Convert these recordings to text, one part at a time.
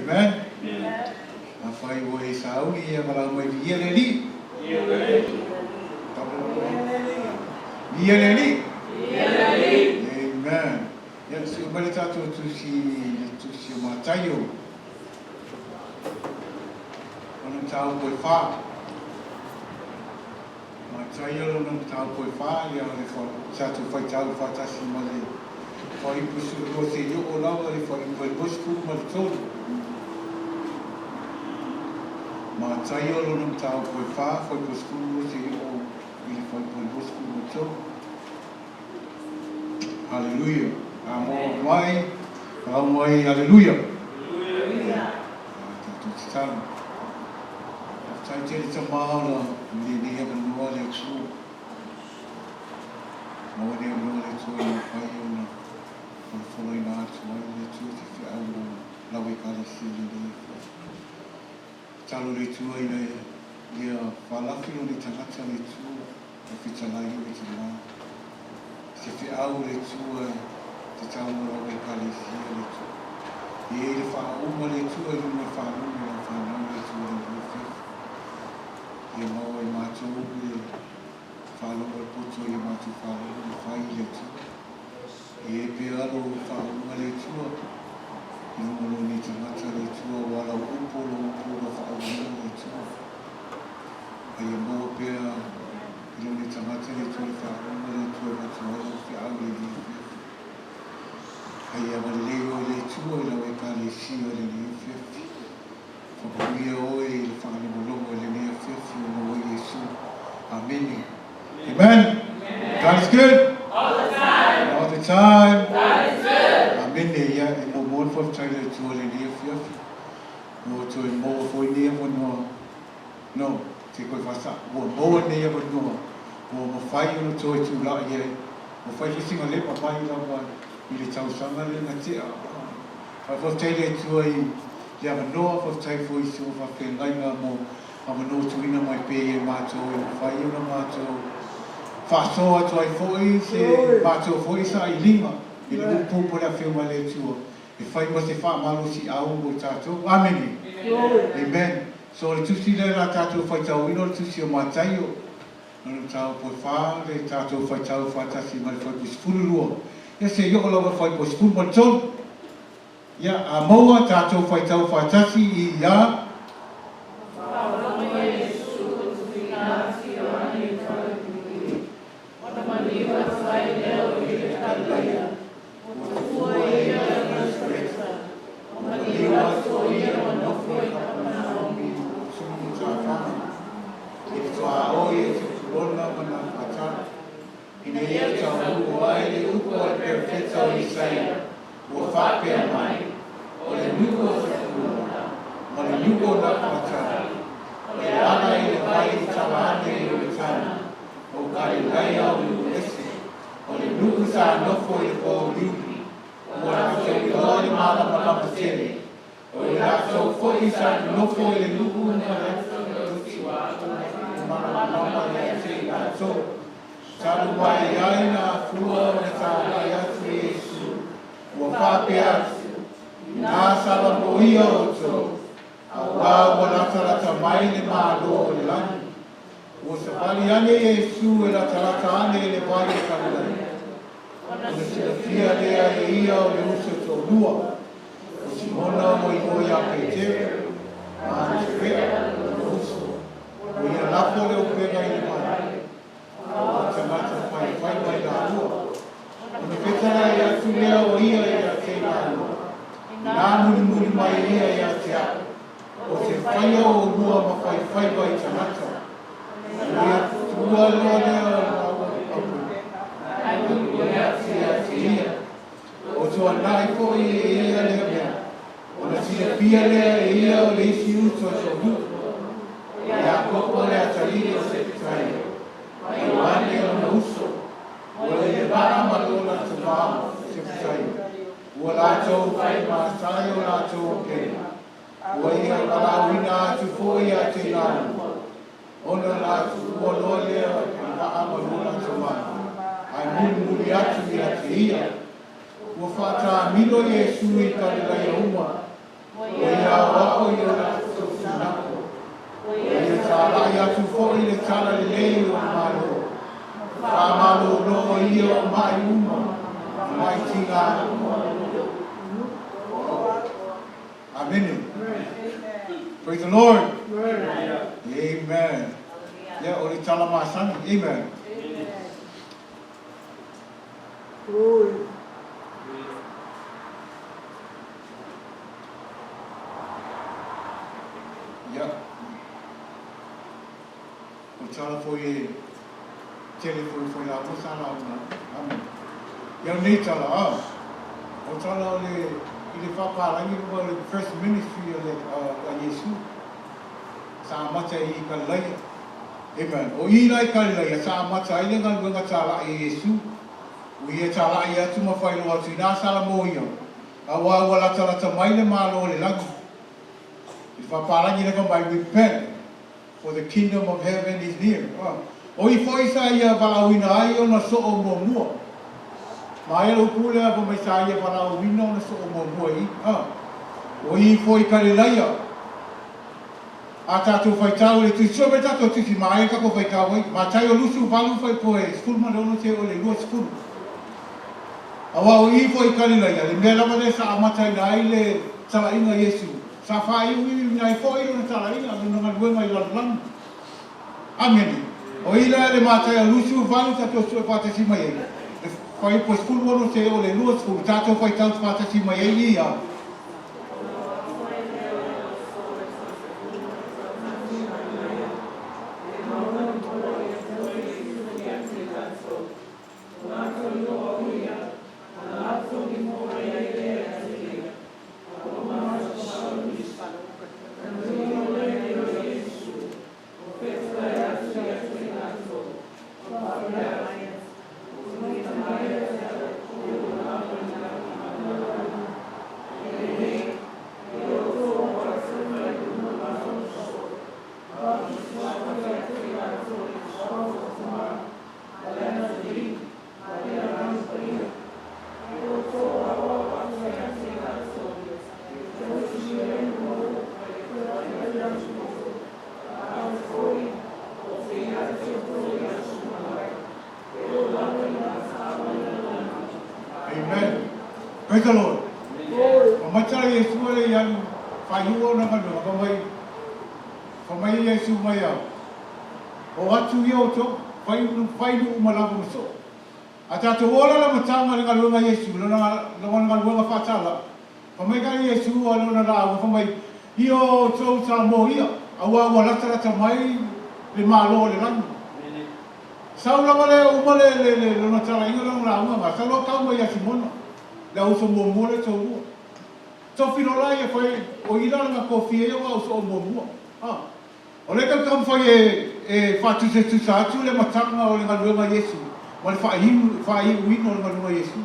Amen. A whai o e sauni e marau mai ia le li. Ia le li. Amen. Ia si o mali tātou tusi o Mataio. Ono tāu koe whā. Mataio ono tāu koe whā. Ia le tātou whai tāu whātasi ma le whai pusu o te i o lawa le whai busku ma le tōru. Mataio ono tāu koe whā. Whai busku o te i o i le whai busku ma le tōru. Hallelujah. Amo mai, hallelujah. Tātou tāna. Tai tere ta mahala, ni heba nua le tū. Maua ni nua le tū i whai o na wholoi nā atu ai le tū te whia au na lawe kare si le le. Talo le tū ai le ia whalafi o le tagata le tū, o whitalai o le te mā. Se whia au le tū ai, te tāma lawe kare si le tū. I e le wha uma le tū ai runa whanau le whanau le tū ai le whia. Ia mau e mātou le whāloa e poto i mātou whāloa le whai le tū. I e pe alo whaunga le tūa. I umalo ni tangata le tūa wala upolo whaunga le tūa. Ai e mau pea ilo ni tangata le tūa whaunga le tūa mātou alo ki au le ni whia. Ai e mali leo le tūa i lau e ka le sia le ni whia. Whakamuia oe i le whakanimologo le ni whia. Amen. Amen. God is good. All the time. All the time. God is good. Amen. Yeah, and no more for China to all in here. No to more for near one. No, take away fast. More near one more. More fire to la here. More fire sing a lip of fire one. You tell someone in a tear. I was telling to a you have a no of time for you to fucking like more. Ama no tuina mai pe e mātou e whai una mātou whasoa tu ai fōi se mātou fōi sa i lima i le upupo la whiuma le tua e whai ma se wha malo si au o tātou. Amen. Amen. So le tusi le la tātou whai tau ino le tusi o Mataio nanu tāu po wha le tātou whai tau whatasi ma le whai po sifuru lua ia se ioko lawa whai po sifuru ma tonu ia a maua tātou whai tau whatasi i ia Ia wao ia la sosinako. Ia tala ia tu fo ile tala le lei o malo. Whamalo no ia o mai uma. Mai tinga. Amen. Praise the Lord. Amen. Yeah, ori tala masani. Amen. Glory. Yeah. O tala foi telefone foi lá por sala uma. Amen. Eu nem tala. O tala ele fala ali no first ministry a Jesus. Sa Mataio ka laya. Amen. O ila ka laya sa Mataio ngal bunga tala Jesus. O ia tala ia tu mafai lo atu na sala mo ia. Awa wala tala tamai le malo le lagu. Papalangi na kamay, repent, for the kingdom of heaven is near. O i foi sa ia valawina ayo na so o mua. Maia lo pule a mai sa ia valawina na so o mua i. O i foi kalelaya. A tatu fai tau le tu sobe tatu tisi maia kako fai kawai. Mataio lusu valu fai poe skul ma leono te o le lua skul. Awa o i foi kalelaya. Le mea lama de sa amatai na ai le tala inga Yesu. Sa fai ui nai foi na tala inga no na ngwe mai lan. Amen. O ila le Mataio lusu valu tatu so pata si mai. Fai po skul wono te o le lua skul tatu fai tau pata si mai ia. Praise the Lord. Pamacara Yesu le yang faiu na kanu kamai Yesu Maiava. O atu ia o to faiu malavu so. Ata to ola la matanga le ngalunga Yesu lona ngalunga fatala. Kamai ka Yesu alona la kamai io to samo ia awa wala tara mai le malo le lan. Saula male umale le lona tara inga lona uma salo ka mai Simona. La uso mo le to. To finola ia foi o ila na kofia ia o so mo. O le ka foi fatu se tu sa tu le matanga o le ngalunga Yesu. Wale fai wino le ngalunga Yesu.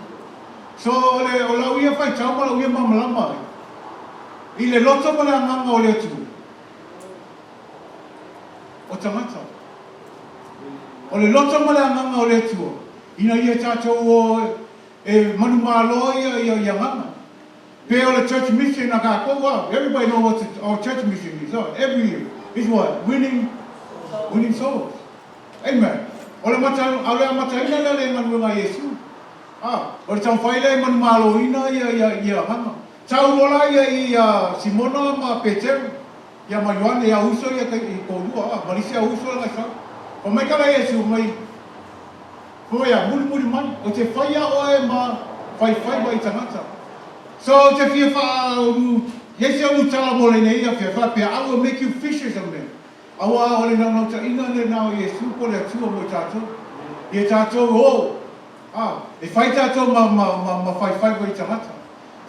So le o la ia fai tau mala ia mamalama. Ile loto mala nganga o le tu. O tamata. O le loto mala nganga o le tu. Ina ia tato o manu malo ia nganga. Pe o le church mission na ka ko everybody know what our church mission is. Every year is what? Winning souls. Amen. O le Mataio ina le ngalunga Yesu. O le tawhai le manu malo ina ia nganga. Tau lola ia Simona ma Peter ia ma Yohane ia uso ia kai kolua Malaysia uso la sa. O mai kala Yesu mai ko ia muri mai o te faia o ma faiva i tagata. So te fia fa Yesu u tala mo le nei ia fia fa pe I will make you fishers of men. Awa o le nau ta ina le nau Yesu po le tua mo tato. Ia tato e fai tato ma faiva i tagata.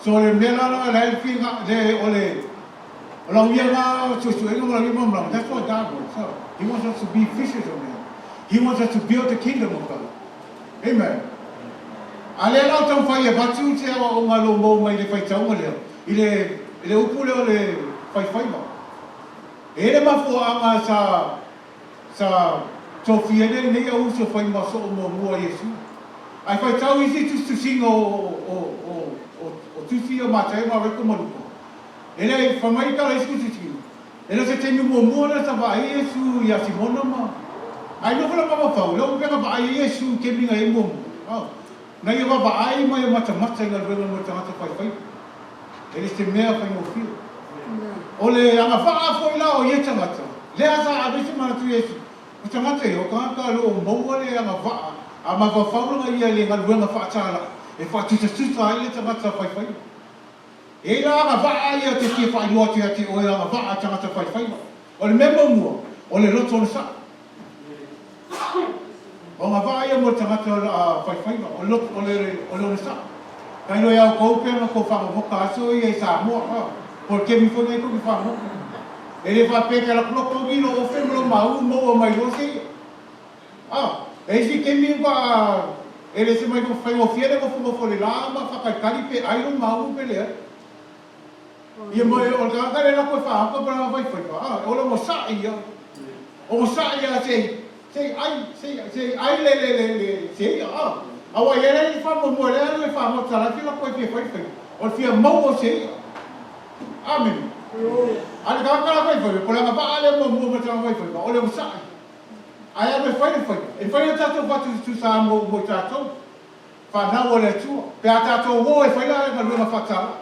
So le mela la figa de ole la uianga so la mama. That's what God wants. So He wants us to be fishers of men. He wants us to build the kingdom of God. Amen. Ale la tau fai e batu te awa o ngalo mo mai le fai tau leo. Ile upule o le fai ma. E le mafu anga sa tofia nei au so fai ma so mo mua Yesu. Ai fai tau isi tu singo o tusi o Mataio ma reko maluko. Ele famai ka isku sisi. Ele se temi mua na sa vai Yesu ya Simona ma. Ai no fala ma fa, lo pega vai Yesu ke minga e mo. Na ia vai mai mata ngal vela mata fai. Ele se mea fai mo fio. Ole anga fa foi la o ye tangata. Le asa abisi mana tu Yesu. Tangata yo ka lo mo le anga va. Ama va fa lo ia le ngal vela fa tala. E fa tu ai le tangata fai. E la anga va ia te fa yo te o anga va tangata fai. Ole memo mo. Ole loto na sa. O nga va ia mo tangata fai. Ole sa. Kai no ia ko pe na ko fa mo ka so ia Samoa. Porque mi foi nem como fala. Ele vai pegar a coloca o o fêmea mau mo mai doce. Esse que me vai ele se mai faz o fiel com foi lá, mas fa cali pe ai no mau pele. E mo o cara ele não fa para vai foi. Olha mo saia. O saia sei ai le sei. Awa ele fa mo ele fa mo sala fila ko foi. O fia mau sei. Amen. Ada kau vai foi, por ela vai ale mo vai foi, olha o sai. Aí a foi. E foi tanto para tu sa mo tato. Fa na olha tu, pe tato o e foi lá na lua fatala.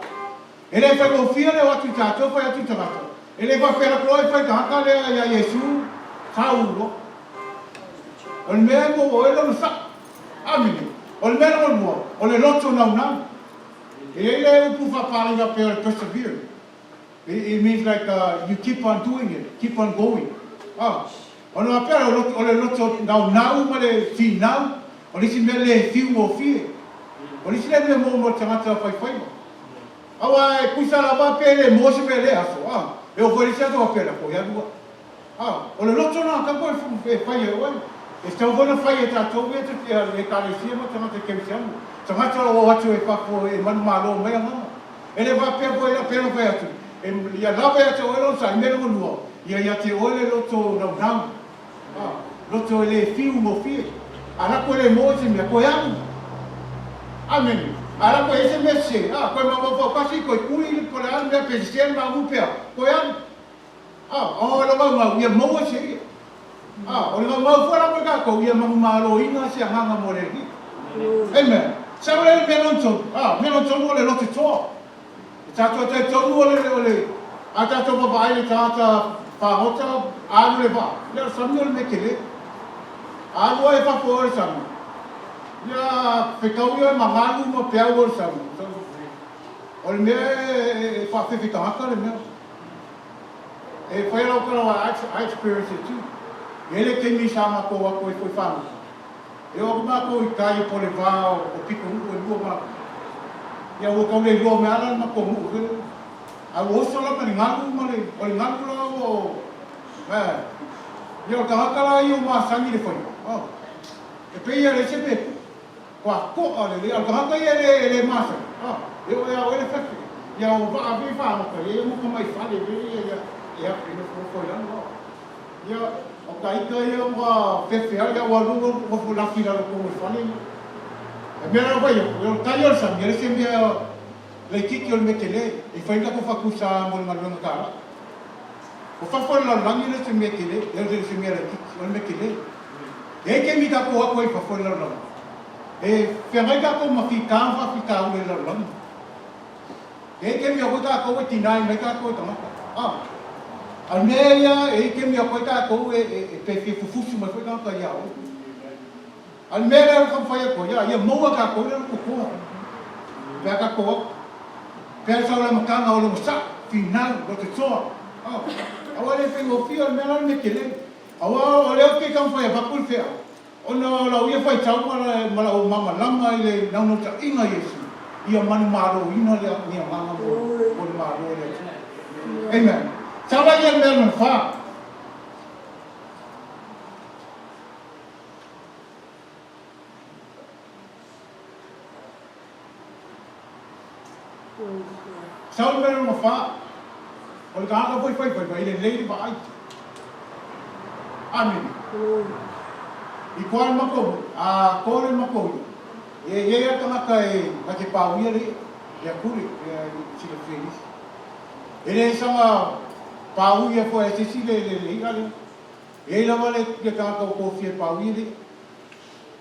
Ele foi confia le watu tato foi atu tato. Ele vai pela cloe foi ka le ya Yesu Saulo. O mesmo olha no sa. Amen. O mesmo olha loto não. Ele o fa palinga per persevere. It means like you keep on doing it, keep on going. Ono apera ole loto now male fi now. Ole si mele fi mo fi. Ole si le mo tangata fai. Awa kusa la ba pele mo se mele aso. E o foi se to apera ko ya dua. Ole loto na ka ko fai e Está vendo fai ta to we te le kalesia mo tangata kemsiamo. Tangata o watu e pa ko e manu malo mai nga. Ele va pe ko e pelo vai atu. Ia lava ia te oelo sa mero lua. Ia te oele loto raunau. Loto ele fiu mo fie. Ala ko le mo se me ko yang. Amen. Ala ko ese me se. Ko ma mo kasi ko kui ko la me pesien ma mu pe. Ko yang. O la ma ia mo se. O la ma fora mo ka ko ia ma lo ina se hanga mo le. Amen. Sa le melonto. Melonto mo le loto to. Tato te tonu ole. Ata to vai le tata fa hota alu le va. Le samio le kele. Alu e fa por sam. Ya pekau yo mangalu mo pea por sam. Ol me fa fe fita haka le me. E foi lá que I experienced it too. Ele que me chama ko wa ko foi fa. Eu ma ko kai por levar o pico o ma. Ya o kau le ro me ala ma ko mu ke a o so la pani ngalu ma le o ngalu la o ya ka kala yo ma sangi le foi e pe ya le sepe kwa ko ale le ka ka ya le ma sa eu ya o le fe ya o va a vi fa ma ko ye mo ko mai fa le ya pe no ko ya no ya o kai ka ya wa fe ya wa lu ko fu la fila ko mo fa le Mera vai eu tayo sa mera se mea le kiki ol metele e fai ka ko fa kusa mo ma lo ngara o fa fa la langi le se metele e se mera kiki ol metele e ke mi ta ko ko fa fa la langi e fe mai ka ko ma fi ka fa fi ka le la langi e ke mi ko ta ko ti nai mai ka ko ta ma al meia e ke mi ko ta ko e pe fi fufu ma ko ka ya o al mera ka fai ko ya mo ka ko le ko pe ka ko pe sa la makanga o le sa final do te so awa le fe o fi al mera me kele awa o le ke ka fai ba kul fe ona la u ye fai tau mala o mama lama ile na no ta inga Yesu ia manu maro ina le ni mama o maro le amen sala ye mera fa Saul mero mo fa. O ka foi ele lei vai. Amen. I kwal mako a kore mako. Ye ya tanga kai ka te pau ye le ya kuri ya sila feliz. Ele sanga pau ia ko e sisi le ika le. E lava le ka ko fie pau ia le.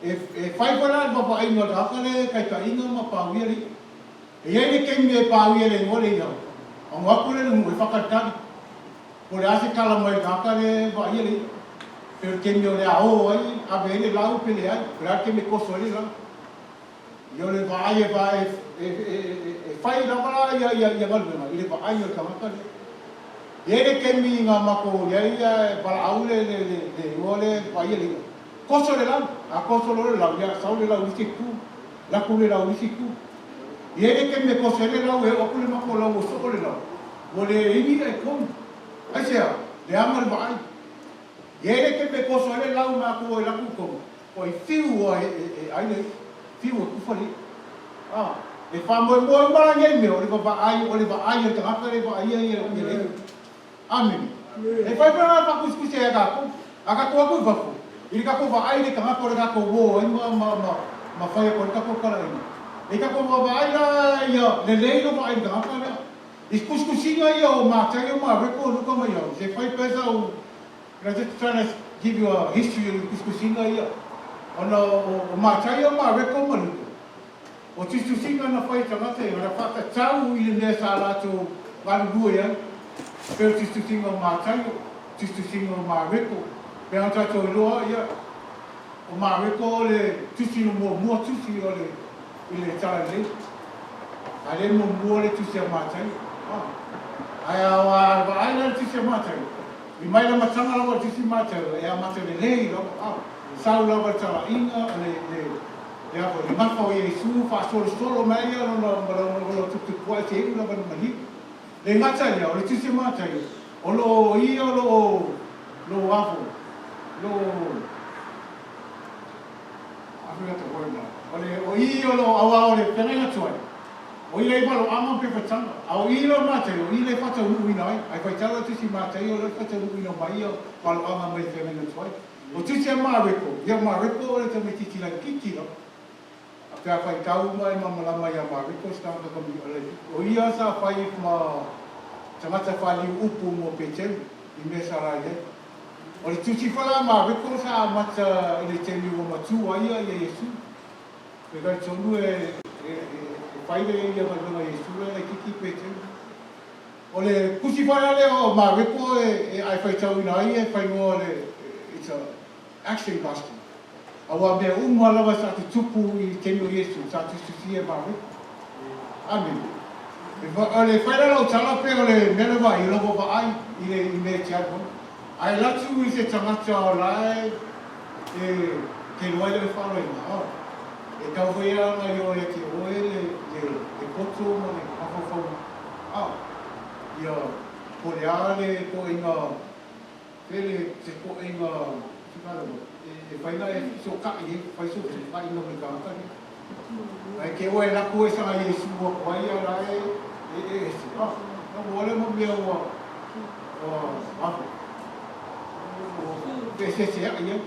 E fai para ba pa inga ka le kai ka inga ma pau ia le. E ele ke me pau ia le ngole ia. Ang aku le mo fakatani. Ko le ase kala mai ka le ba ia le. Pero ke me le ao ai a vele lau pele ai. Pra ke me koso le la. Yo le vai fai la mala ya malbena ile ba ai ka maka ele ke mi nga mako ya para aule le ole pa ile koso le la a koso le la ya saule la usiku la kule la usiku ele ke me koso le la o kule mako la o so le la ole ini e kom ai sia le amal ba ai ele ke me koso le la mako la ku ko i fiu ai le fiu ku fali e fa mo ba nge me o le ba ai te ngaka le ba ai le amen e fa pa ku se aga ko ku ba ko i ka ko ba ai le ka ko le ka ko bo ma fa ko ka ko kala e ka ko ba ai la le no ba ai ka ka is singa yo Mataio ma reko luka ma yo se fa pesa o just trying to give you a history of singa yo o Mataio ma reko ma luka o tisu singa na fai tagata e ora fata tau i le sa lato valua ia pero tisu singa o Mataio tisu singa o Mareko pe anta to loa ia o Mareko le tisu no mo tisu o le ile tala le ale mo mo le tisu o Mataio ai a ai le tisu o Mataio i mai la matanga la tisu o Mataio e a Mataio le lo sau la tala inga le ya ko le mafa o Yesu fa solo mai no tutu kwa te una ba mali le ngata ya o le tisi mata yo o lo i o lo afo lo afia to ko ma o le o i o lo awa o le penga tsoi o i le ba lo ama pe fatanga o i lo mata yo i le fata u ina ai fa tala tisi mata yo le fata u ina mai yo pa lo ama mai penga tsoi o tisi ma reko ya ma reko le te me tiki la kiki no ka fai tau mai mamalama ia Mariko sta ka ka o ia sa fai ma tangata fali upu mo pechen i me saraje o le tusi fala Mariko sa mata ile temi mo matu ia Yesu pe ga tonu fai le ia ma Yesu le kiki pechen o le kusi fala le o Mariko ai fai tau ina ia fai mo le it's a action costume awa me umalawa sa te tupu i temi o Yesu sa te susia bawe amen e le whaera lau tala pe o le melewa i lobo ba ai i le i me te arbo ai latu i se tangata o lai ke loai le whaero i maa e kau whea ngai o e ke oe le poto mo le kawhawhau ia ko le ale ko inga pele se ko inga tikarawa e fai na e so ka i fai so se fai no me ka ka ai ke o la ko sa Yesu o ai ala no vole mo me o pe se ai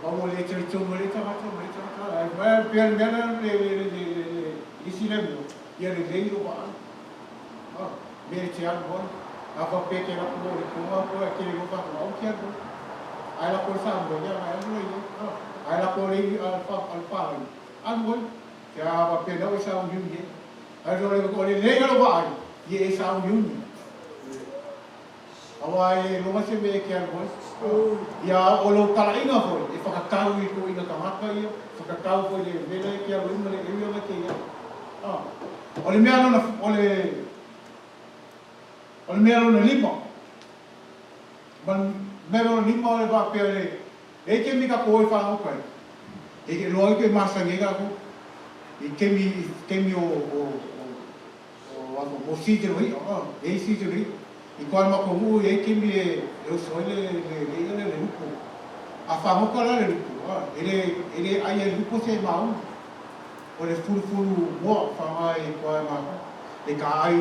vamo le tro mo le ta ai va per me le isi le mo ia le leiro ba me te albo a pe ke la ko ke le ko o ke ai la cosa ambo ya ai la cosa alfa ambo ya va pe no sa un yuni ai lo ko le lo va ai ye sa un yuni awai lo ma se me ke albo ya o lo kala inga fo e fa ka i ko ina tamaka ia fa ka fo le vele ke albo le e yo ke ya o le mea no o le mea no lima man mero ni mo le ba pele e ke mi ka ko fa no kai e ke lo ke masa nge ga ko e ke mi o si te ri e si te ri e ko ma ko mu e ke mi e so le upo a fa mo ko le upo ele ai le upo se ma o le fulu mo fa mai ko ma e ka ai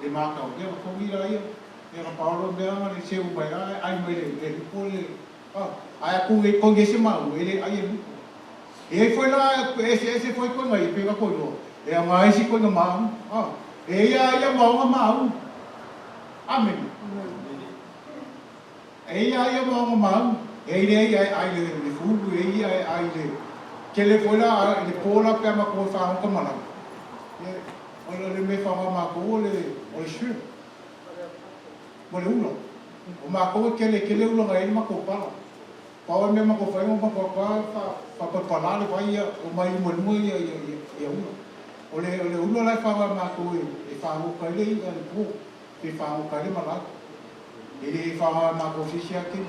le ma ka o ke ko mi la ia era Paulo bela le seu vai ai mai le pole ai ku e con esse mau ele ai e foi lá esse foi com aí pega com lo e a mais com o mau e ia mau Amen. Ei ai mo mau. Ei ai le fugu ei ai le. Kele fola le pola pe ma ko fa ko mana. Le me fa ma ko le shu. Mo le ulo. O ma ko kele ulo ga ma ko pa. Pa me ma ko fa mo pa pa le fa ia o mai mo ia ulo. O le ulo la fa ma ko e fa mo ka le ia le po. E fa mo ka le ma la. E fa ma ko si sia ke.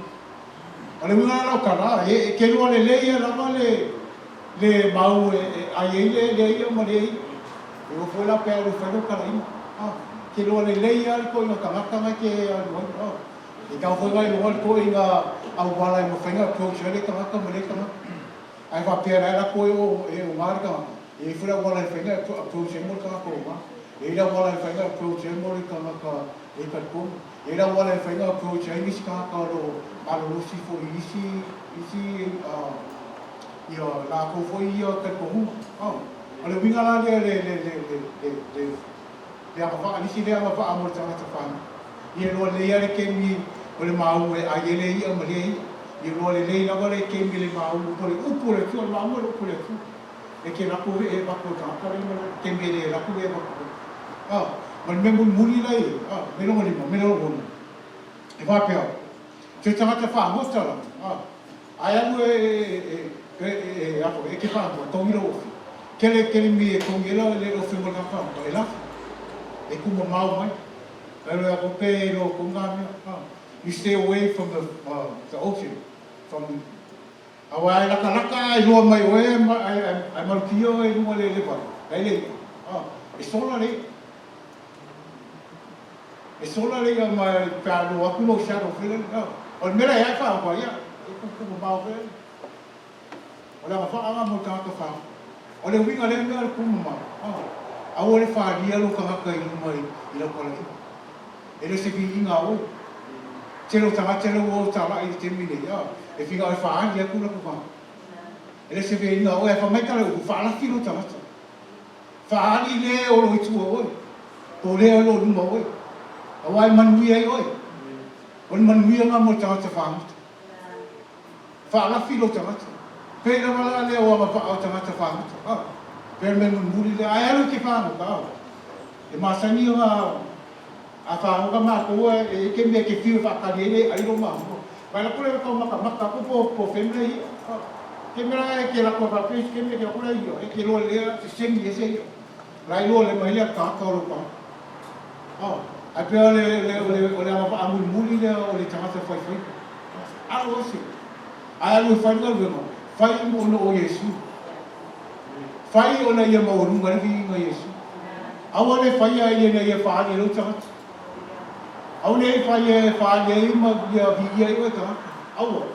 Ale muna la kala e ke lo le ia la le mau ai le ia mo le e o foi la pe o foi no kala ina ke lo le ia ko ina kala kala ke mo e ka foi vai lo ko ina au wala mo fenga ko chele kala ka mo le kala ai va pe la ko o marca e foi la wala fenga ko che mo kala ko ma e la wala fenga ko che mo kala ka e ka ko e la wala fenga ko che ni ska ka lo alo si fo isi io la ko fo io ka ko ale winga la le apa ni si le apa amor tanga fa ye lo le ya ke mi ole mau e a ye le ia mo le ye lo le na le ke mi le mau ko le upo le tu la mo le upo le tu e ke la ko e ba ko ta ka le ke mi le la ko e ba ko me muli la e me lo e va pe Te tangata wha mosta la. Ai anu e ke wha mo, tongiro ofi. Kele mi e tongiro le ofi mo ka wha mo, e lafi. E kuma mau mai. E roa ko pe e roa ko ngāmia. You stay away from the ocean. From awa e laka e roa mai oe, ai marukio e runga le pai. Ai le. E sola le. E sola le mai ka roa aku no shadow fele. O mera ia fa ko ia ku mau fe o la fa anga mo ka ka fa o le winga le mera ku ma a o le fa dia lo ka ka i mai i lo ko le e le se vi inga o te lo tanga te lo o tala i te mine ia e finga o fa dia ku la ku fa e le se vi inga o e fa mai ka le ku fa la filo tanga fa ali le o lo i tu o to le o lo mo o a wai man wi ai o on man wi nga mo tanga te whaamata. Whaala filo tangata. Pēra wala leo wa mapa au tangata whaamata. Pēra me muri le ai alu ke whaamata. E masani o a whaamata mā koua e ke mea ke whiu whakari e ai ro mā. Vai la kore kau maka po whemre i. Ke mera e ke la kua whapes ke mea ke la kore i. E ke loa lea se semi e se i. Rai loa le mai lea ka kauro pa. Ai pēr le ama amuri le o le tangata whai. Alo ose. Ai alu whai ngā wema. Whai mo no o Yesu. Whai o na ia maurunga le vi ngā Yesu. Awa le whai a ia na ia whaani lo tangata. Au le whai e whaani e ma ia vi ia iwa tangata. Awa.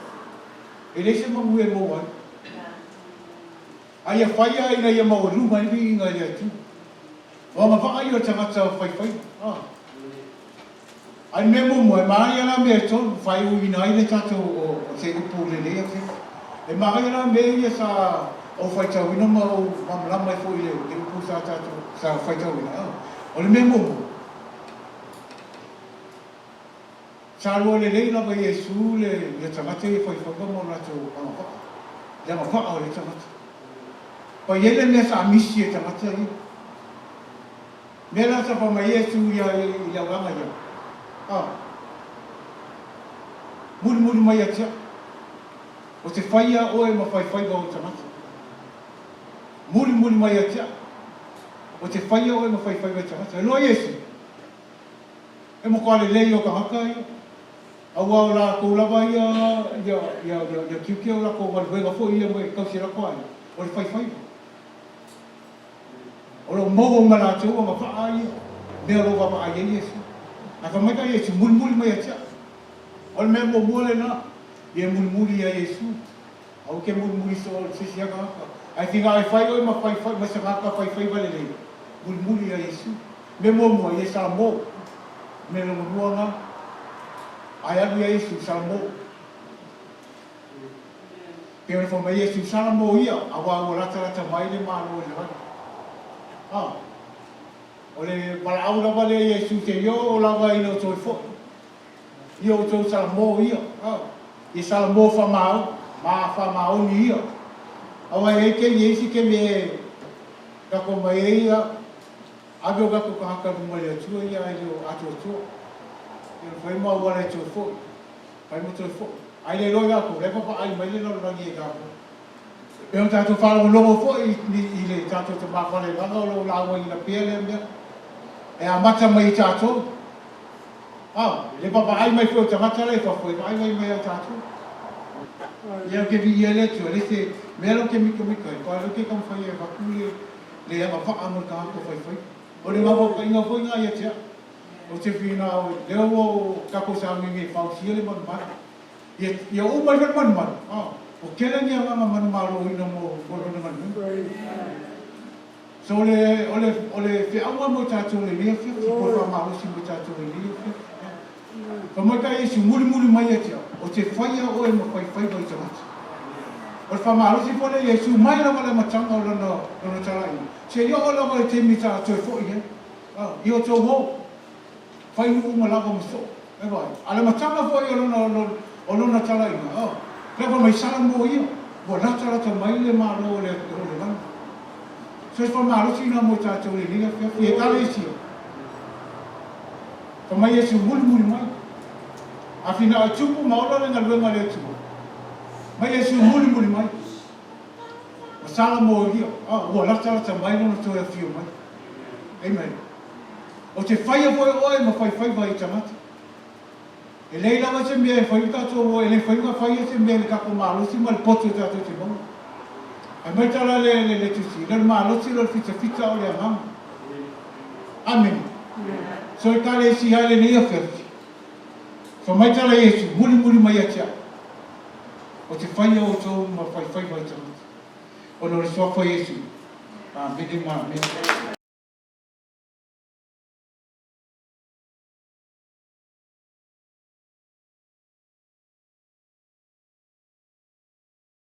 E le se mangu e mo wai. Ai a whai a ina ia maurunga le vi ngā ia tu. O ma whaka i o tangata whai. Ai me mo mo mai ana me to fai u ina ile tato o se upu le le fe e mai ana me ia sa o fai tau ina ma o mamla mai fo ile te upu sa tato sa fai tau ina o le me mo sa lo le le na ba Yesu le ia tamate fai fo mo na to ya ma fa o le tamate pa ele me sa misi e tamate i me la sa pa mai Yesu ia wanga ia muri mai atia o te faia o e ma faiva o tamata muri mai atia o te faia o e ma faiva o tamata e loa Yesu e mo kua le lei o ka haka ia aua o la kou lava ia kiukia o la kou maluenga fo ia mo e kausi la koa o le faiva o lo mogo ngala te ua ma faa ia mea lo wama a Yesu a ka mai ka Yesu muri mai atia. Ol me mo mole na. Ye muri ya Yesu. Au ke muri so se sia ka. Ai tinga ai fai o ma fai ma se ka fai vale le. Muri ya Yesu. Me mo ye sa mo. Me lo mo na. Ai alu ya Yesu sa mo. Pe fo mai Yesu sa mo ia. Awa o rata mai le ma lo le. O le parau lava le Iesu te io o lava ino toi fo. Io o tau salamo ia. I salamo whamau, ma whamau ni ia. Awa e ke Iesu ke me kako mai ia. Abe o kako kahaka runga le atua ia e leo atua atua. Ia whai mua wala e toi fo. Whai mo toi fo. Ai le roi ako, le papa ai mai le no rangi e kako. E o tātou whālo logo fo i le tātou te mawhale langa o lo lawa i na pia le mea. E a mata mai tātou. Le papa ai mai fo te mata le whafoi, ai mai a tātou. Ia ke vi ia le tio, le te mea lo ke mika mika, kua lo ke kam whai e wakule le anga wha amur ka hako whai whai. O le mawa ka inga whai ngā ia tea. O te whina o leo o kako sa mingi whausia le manu manu. Ia o mai manu manu. O kele ni anga manu maro ina mo korona manu. So ole fe awa mo tātou le lia fia, ki po wha mahosi mo tātou le lia fia. Ka mai ka Iesu muri mai e tea, o te faia o e ma whai faiva i tamata. O le wha mahosi po le Iesu mai la wale matanga o lana tarai. Se ia o la wale te mi tātou e fo i he. I o tau ho, whai mu uma lava mo so. E vai, ale matanga fo i o lana tarai. Lewa mai sala mo ia, o lata mai le maro o le lana. So e whamarosi ina mo tātou le lia fia, fia kare e sia. Ka mai Iesu muri mai. A whina a tupu maola le ngā luenga le tupu. Mai Iesu muri mai. O sala mo ia, ua lata mai lona toi a fio mai. Amen. O te whaia foi oe ma whai faiva i tamata. E lei lawa te mea e whai tātou oe, e le whainga whaia te mea le kako marosi ma le potu tātou te monga. Ai mai tala le tusi, le malosi le fita o le amama. Amen. So e kare e si haile ni a whiawhi. So mai tala Iesu, muri mai atia. O te whaia o tau ma whai whai tamata. O no le soa whai Iesu. Amen.